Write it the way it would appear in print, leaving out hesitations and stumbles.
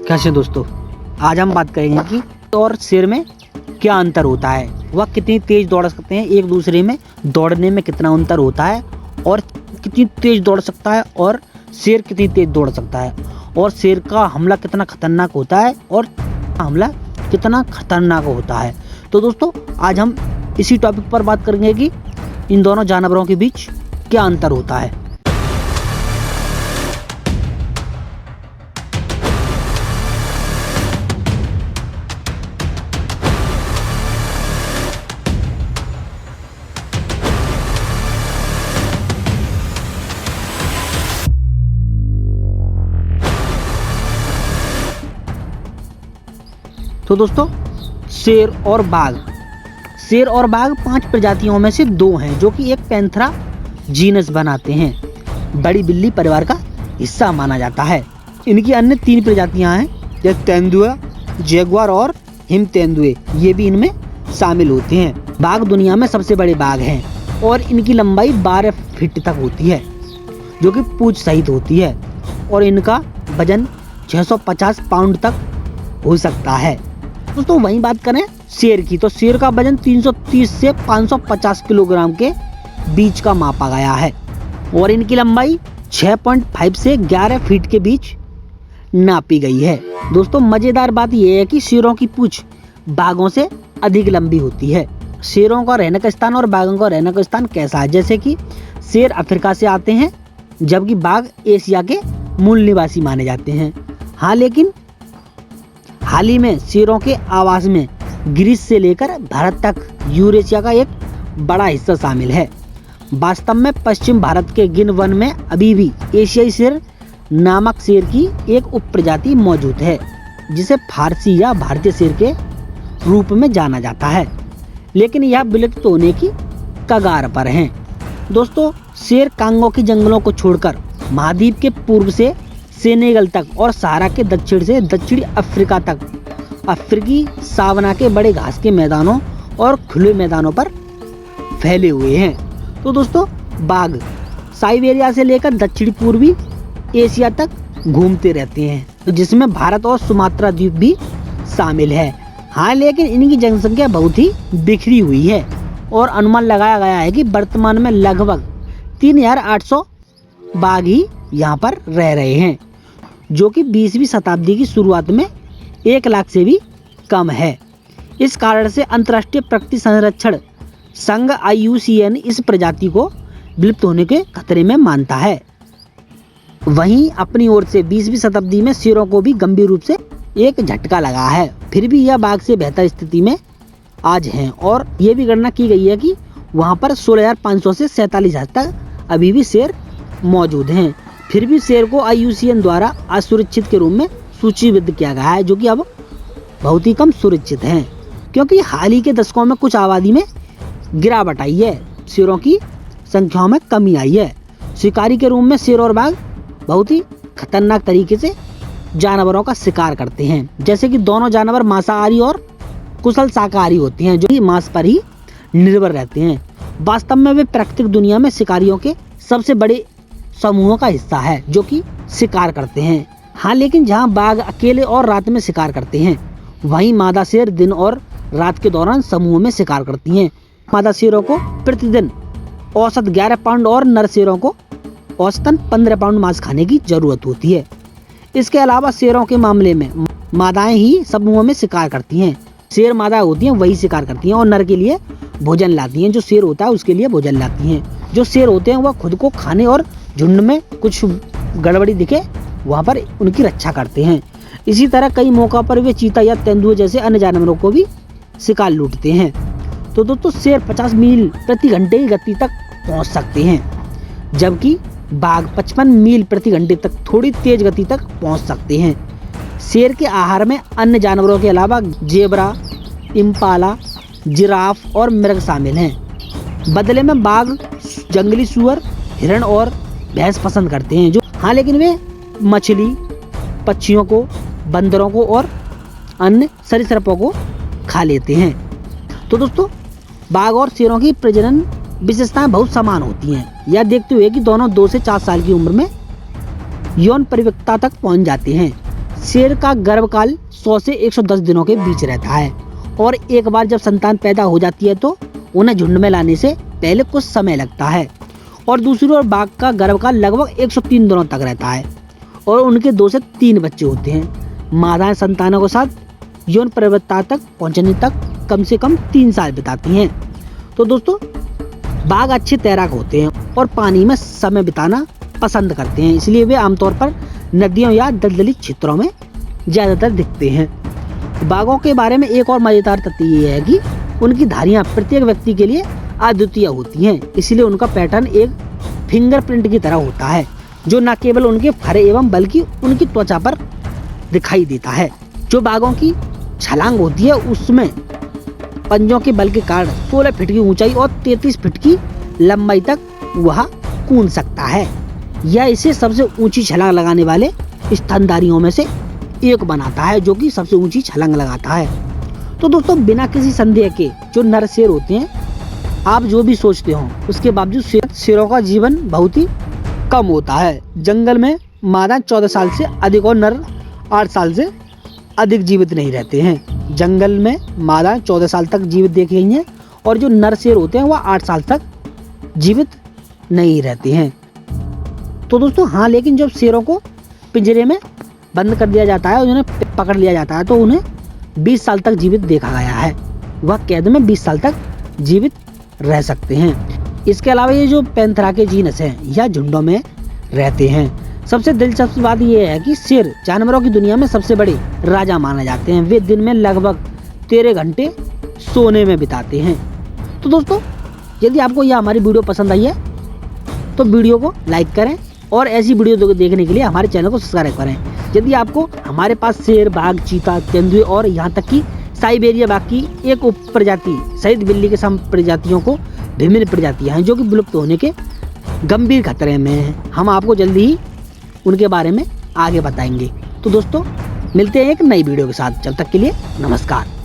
कैसे दोस्तों, आज हम बात करेंगे कि और शेर में क्या अंतर होता है, वह कितनी तेज दौड़ सकते हैं, एक दूसरे में दौड़ने में कितना अंतर होता है, और कितनी तेज दौड़ सकता है और शेर कितनी तेज दौड़ सकता है, और शेर का हमला कितना खतरनाक होता है और हमला कितना खतरनाक होता है। तो दोस्तों आज हम इसी टॉपिक पर बात करेंगे कि इन दोनों जानवरों के बीच क्या अंतर होता है। तो दोस्तों शेर और बाघ 5 प्रजातियों में से 2 हैं जो कि एक पैंथेरा जीनस बनाते हैं। बड़ी बिल्ली परिवार का हिस्सा माना जाता है। इनकी अन्य 3 प्रजातियां हैं जैसे तेंदुआ, जैगुआर और हिम तेंदुए, ये भी इनमें शामिल होते हैं। बाघ दुनिया में सबसे बड़े बाघ हैं और इनकी लंबाई 12 फीट तक होती है जो कि पूंछ सहित होती है, और इनका वजन 650 पाउंड तक हो सकता है। दोस्तों वहीं बात करें शेर की, तो शेर का वजन 330 से 550 किलोग्राम के बीच का मापा गया है और इनकी लंबाई 6.5 से 11 फीट के बीच नापी गई है। दोस्तों मजेदार बात यह है कि शेरों की पूंछ बाघों से अधिक लंबी होती है। शेरों का रहने का स्थान और बाघों का रहने का स्थान कैसा है, जैसे कि शेर अफ्रीका से आते हैं जबकि बाघ एशिया के मूल निवासी माने जाते हैं। हाँ, लेकिन हाल ही में शेरों के आवास में ग्रीस से लेकर भारत तक यूरेशिया का एक बड़ा हिस्सा शामिल है। वास्तव में पश्चिम भारत के गिर वन में अभी भी एशियाई शेर नामक शेर की एक उपप्रजाति मौजूद है जिसे फारसी या भारतीय शेर के रूप में जाना जाता है, लेकिन यह विलुप्त होने की कगार पर है। दोस्तों शेर कांगो के जंगलों को छोड़कर महाद्वीप के पूर्व से सेनेगल तक और सहारा के दक्षिण से दक्षिणी अफ्रीका तक अफ्रीकी सावना के बड़े घास के मैदानों और खुले मैदानों पर फैले हुए हैं। तो दोस्तों बाघ साइबेरिया से लेकर दक्षिणी पूर्वी एशिया तक घूमते रहते हैं, तो जिसमें भारत और सुमात्रा द्वीप भी शामिल है। हाँ, लेकिन इनकी जनसंख्या बहुत ही बिखरी हुई है और अनुमान लगाया गया है कि वर्तमान में लगभग 3800 बाघ ही यहाँ पर रह रहे हैं, जो कि 20वीं शताब्दी की शुरुआत में 1 लाख से भी कम है। इस कारण से अंतर्राष्ट्रीय प्रकृति संरक्षण संघ IUCN इस प्रजाति को विलुप्त होने के खतरे में मानता है। वहीं अपनी ओर से 20वीं शताब्दी में शेरों को भी गंभीर रूप से एक झटका लगा है, फिर भी यह बाघ से बेहतर स्थिति में आज हैं और ये भी गणना की गई है कि वहाँ पर 16,500 से 47,000 तक अभी भी शेर मौजूद हैं। फिर भी शेर को IUCN द्वारा असुरक्षित के रूप में सूचीबद्ध किया गया है, जो कि अब बहुत ही कम सुरक्षित हैं, क्योंकि हाल ही के दशकों में कुछ आबादी में गिरावट आई है, शेरों की संख्याओं में कमी आई है। शिकारी के रूप में शेर और बाघ बहुत ही खतरनाक तरीके से जानवरों का शिकार करते हैं, जैसे कि दोनों जानवर मांसाहारी और कुशल शाकाहारी होते हैं जो कि मांस पर ही निर्भर रहते हैं। वास्तव में वे प्राकृतिक दुनिया में शिकारियों के सबसे बड़े समूहों का हिस्सा है जो कि शिकार करते हैं। हाँ, लेकिन जहाँ बाघ अकेले और रात में शिकार करते हैं, वहीं मादा शेर दिन और रात के दौरान समूह में शिकार करती हैं। मादा शेरों को प्रतिदिन औसत 11 पाउंड और नर शेरों को औसतन 15 पाउंड मांस खाने की जरूरत होती है। इसके अलावा शेरों के मामले में मादाएं ही समूह में शिकार करती हैं। शेर मादा होती हैं वही शिकार करती हैं और नर के लिए भोजन लाती हैं। जो शेर होता है उसके लिए भोजन लाती हैं। जो शेर होते हैं वह खुद को खाने और झुंड में कुछ गड़बड़ी दिखे वहाँ पर उनकी रक्षा करते हैं। इसी तरह कई मौका पर वे चीता या तेंदुए जैसे अन्य जानवरों को भी शिकार लूटते हैं। तो दोस्तों शेर 50 मील प्रति घंटे की गति तक पहुँच सकते हैं, जबकि बाघ 55 मील प्रति घंटे तक थोड़ी तेज गति तक पहुँच सकते हैं। शेर के आहार में अन्य जानवरों के अलावा जेबरा, इम्पाला, जिराफ और मृग शामिल हैं। बदले में बाघ जंगली सुअर, हिरण और भैंस पसंद करते हैं। हाँ, लेकिन वे मछली, पक्षियों को, बंदरों को और अन्य सरीसृपों को खा लेते हैं। तो दोस्तों बाघ और शेरों की प्रजनन विशेषताएं बहुत समान होती हैं। यह देखते हुए कि दोनों 2 से 4 साल की उम्र में यौन परिपक्वता तक पहुंच जाते हैं। शेर का गर्भकाल 100 से 110 दिनों के बीच रहता है और एक बार जब संतान पैदा हो जाती है तो उन्हें झुंड में लाने से पहले कुछ समय लगता है। और दूसरी ओर बाघ का गर्भकाल लगभग 103 दिनों तक रहता है और उनके 2 से 3 बच्चे होते हैं। मादाएं संतानों के साथ यौन प्रवृत्ता तक पहुंचने तक कम से कम 3 साल बिताती हैं। तो दोस्तों, बाघ अच्छे तैराक होते हैं और पानी में समय बिताना पसंद करते हैं, इसलिए वे आमतौर पर नदियों या दलदली क्षेत्रों में ज्यादातर दिखते हैं। बाघों के बारे में एक और मजेदार तथ्य ये है कि उनकी धारियां प्रत्येक व्यक्ति के लिए अद्वितीय होती हैं, इसलिए उनका पैटर्न एक फिंगरप्रिंट की तरह होता है जो न केवल उनके फर एवं बल्कि उनकी त्वचा पर दिखाई देता है। जो बाघों की छलांग होती है उसमें पंजों के बल के कारण 16 फीट की ऊंचाई और 33 फीट की लंबाई तक वह कूद सकता है। यह इसे सबसे ऊंची छलांग लगाने वाले स्तनधारियों में से एक बनाता है जो कि सबसे ऊंची छलांग लगाता है। तो दोस्तों, बिना किसी संदेह के जो नर शेर होते हैं, आप जो भी सोचते हो उसके बावजूद शेरों का जीवन बहुत ही कम होता है। जंगल में मादा 14 साल से अधिक और नर 8 साल से अधिक जीवित नहीं रहते हैं। जंगल में मादा 14 साल तक जीवित देखी गई हैं और जो नर शेर होते हैं वह 8 साल तक जीवित नहीं रहते हैं। तो दोस्तों हाँ, लेकिन जब शेरों को पिंजरे में बंद कर दिया जाता है और उन्हें पकड़ लिया जाता है तो उन्हें 20 साल तक जीवित देखा गया है। वह कैद में 20 साल तक जीवित रह सकते हैं। इसके अलावा ये जो पैंथरा के जीनस हैं यह झुंडों में रहते हैं। सबसे दिलचस्प बात यह है कि शेर जानवरों की दुनिया में सबसे बड़े राजा माने जाते हैं। वे दिन में लगभग 13 घंटे सोने में बिताते हैं। तो दोस्तों, यदि आपको यह हमारी वीडियो पसंद आई है तो वीडियो को लाइक करें और ऐसी वीडियो देखने के लिए हमारे चैनल को सब्सक्राइब करें। यदि आपको हमारे पास शेर, बाघ, चीता, तेंदुए और यहाँ तक कि साइबेरिया बाघ की एक उप प्रजाति सहित बिल्ली के सम प्रजातियों को विभिन्न प्रजातियां हैं जो कि विलुप्त होने के गंभीर खतरे में हैं, हम आपको जल्दी ही उनके बारे में आगे बताएंगे। तो दोस्तों, मिलते हैं एक नई वीडियो के साथ। जब तक के लिए नमस्कार।